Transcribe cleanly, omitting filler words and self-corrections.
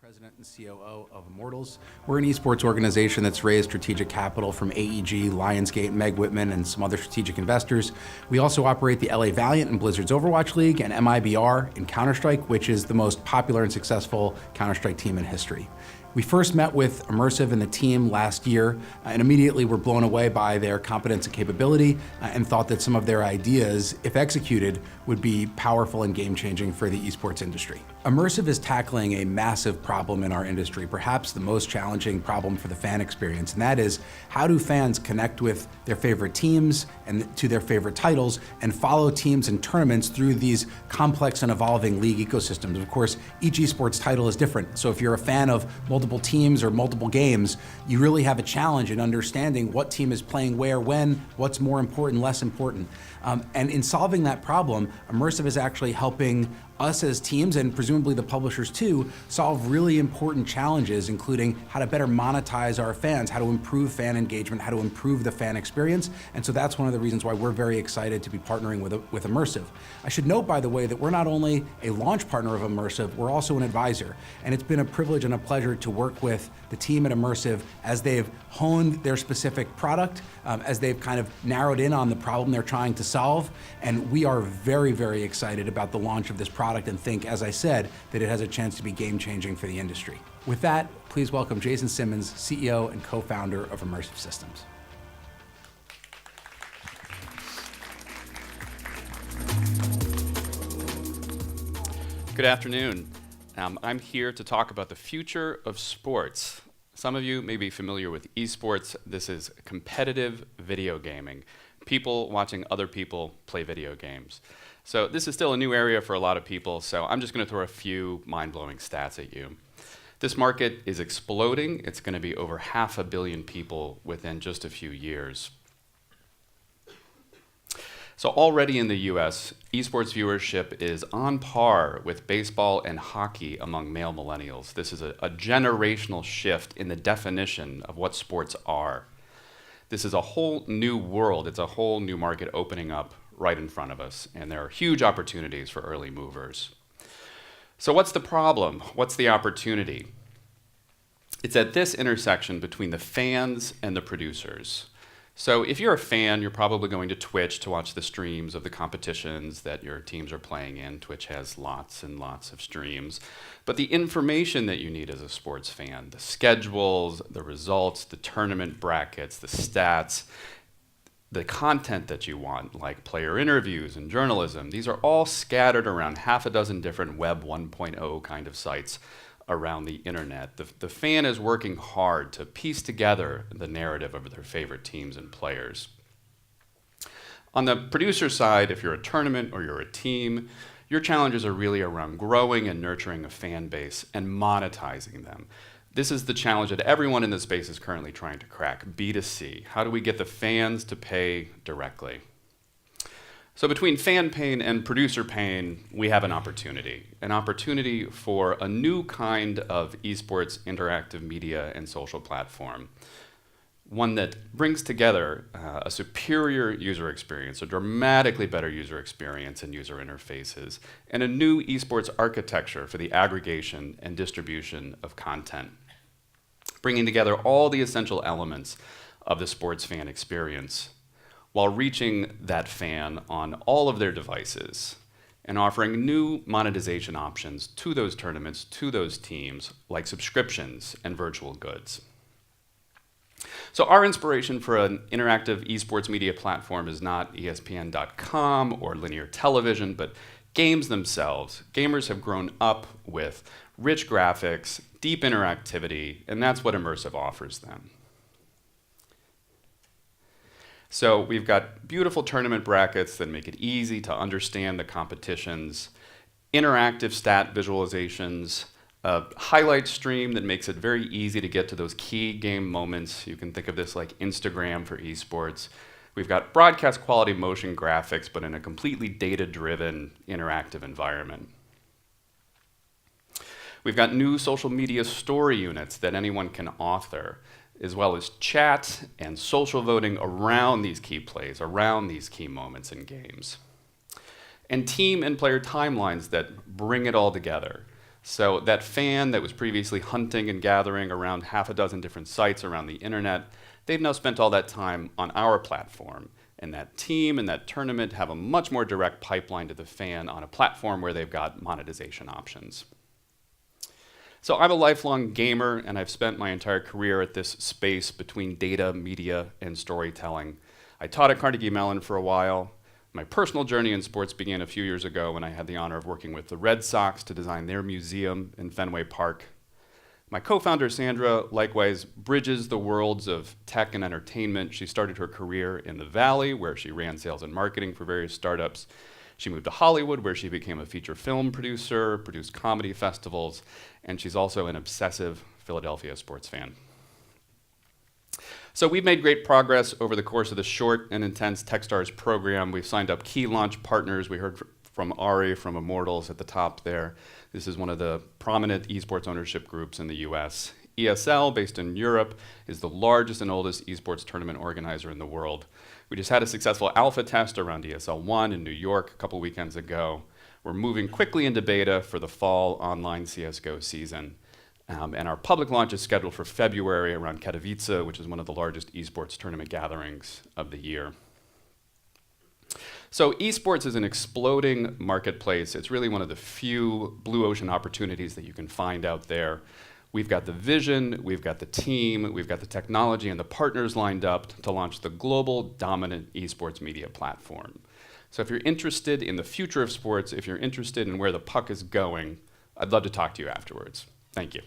President and COO of Immortals. We're an esports organization that's raised strategic capital from AEG, Lionsgate, Meg Whitman, and some other strategic investors. We also operate the LA Valiant in Blizzard's Overwatch League and MIBR in Counter-Strike, which is the most popular and successful Counter-Strike team in history. We first met with Immersive and the team last year and immediately were blown away by their competence and capability and thought that some of their ideas, if executed, would be powerful and game-changing for the esports industry. Immersive is tackling a massive problem in our industry, perhaps the most challenging problem for the fan experience, and that is how do fans connect with their favorite teams and to their favorite titles and follow teams and tournaments through these complex and evolving league ecosystems. Of course, each esports title is different, so if you're a fan of multiple teams or multiple games, you really have a challenge in understanding what team is playing where, when, what's more important, less important. And in solving that problem, Immersive is actually helping us as teams, and presumably the publishers too, solve really important challenges, including how to better monetize our fans, how to improve fan engagement, how to improve the fan experience. And so that's one of the reasons why we're very excited to be partnering with Immersive. I should note, by the way, that we're not only a launch partner of Immersive, we're also an advisor. And it's been a privilege and a pleasure to work with the team at Immersive as they've honed their specific product, as they've kind of narrowed in on the problem they're trying to solve. And we are very, very excited about the launch of this product and think, as I said, that it has a chance to be game-changing for the industry. With that, please welcome Jason Simmons, CEO and co-founder of Immersive Systems. Good afternoon. I'm here to talk about the future of sports. Some of you may be familiar with esports. This is competitive video gaming. People watching other people play video games. So this is still a new area for a lot of people, so I'm just going to throw a few mind-blowing stats at you. This market is exploding. It's going to be over 500 million people within just a few years. So already in the US, esports viewership is on par with baseball and hockey among male millennials. This is a generational shift in the definition of what sports are. This is a whole new world. It's a whole new market opening up right in front of us, and there are huge opportunities for early movers. So what's the problem? What's the opportunity? It's at this intersection between the fans and the producers. So if you're a fan, you're probably going to Twitch to watch the streams of the competitions that your teams are playing in. Twitch has lots and lots of streams. But the information that you need as a sports fan, the schedules, the results, the tournament brackets, the stats, the content that you want, like player interviews and journalism, these are all scattered around 6 different Web 1.0 kind of sites around the internet. The fan is working hard to piece together the narrative of their favorite teams and players. On the producer side, if you're a tournament or you're a team, your challenges are really around growing and nurturing a fan base and monetizing them. This is the challenge that everyone in this space is currently trying to crack, B2C. How do we get the fans to pay directly? So between fan pain and producer pain, we have an opportunity for a new kind of esports interactive media and social platform, one that brings together a superior user experience, a dramatically better user experience and user interfaces, and a new esports architecture for the aggregation and distribution of content, bringing together all the essential elements of the sports fan experience, while reaching that fan on all of their devices and offering new monetization options to those tournaments, to those teams, like subscriptions and virtual goods. So our inspiration for an interactive esports media platform is not ESPN.com or linear television, but games themselves. Gamers have grown up with rich graphics, deep interactivity, and that's what Immersive offers them. So we've got beautiful tournament brackets that make it easy to understand the competitions, interactive stat visualizations, a highlight stream that makes it very easy to get to those key game moments. You can think of this like Instagram for esports. We've got broadcast quality motion graphics, but in a completely data-driven interactive environment. We've got new social media story units that anyone can author, as well as chat and social voting around these key plays, around these key moments in games. And team and player timelines that bring it all together. So that fan that was previously hunting and gathering around half a dozen different sites around the internet, they've now spent all that time on our platform. And that team and that tournament have a much more direct pipeline to the fan on a platform where they've got monetization options. So I'm a lifelong gamer, and I've spent my entire career at this space between data, media, and storytelling. I taught at Carnegie Mellon for a while. My personal journey in sports began a few years ago when I had the honor of working with the Red Sox to design their museum in Fenway Park. My co-founder, Sandra, likewise bridges the worlds of tech and entertainment. She started her career in the Valley, where she ran sales and marketing for various startups. She moved to Hollywood, where she became a feature film producer, produced comedy festivals, and she's also an obsessive Philadelphia sports fan. So we've made great progress over the course of the short and intense Techstars program. We've signed up key launch partners. We heard from Ari from Immortals at the top there. This is one of the prominent esports ownership groups in the US. ESL, based in Europe, is the largest and oldest esports tournament organizer in the world. We just had a successful alpha test around ESL 1 in New York a couple weekends ago. We're moving quickly into beta for the fall online CSGO season. And our public launch is scheduled for February around Katowice, which is one of the largest esports tournament gatherings of the year. So esports is an exploding marketplace. It's really one of the few blue ocean opportunities that you can find out there. We've got the vision, we've got the team, we've got the technology and the partners lined up to launch the global dominant esports media platform. So if you're interested in the future of sports, if you're interested in where the puck is going, I'd love to talk to you afterwards. Thank you.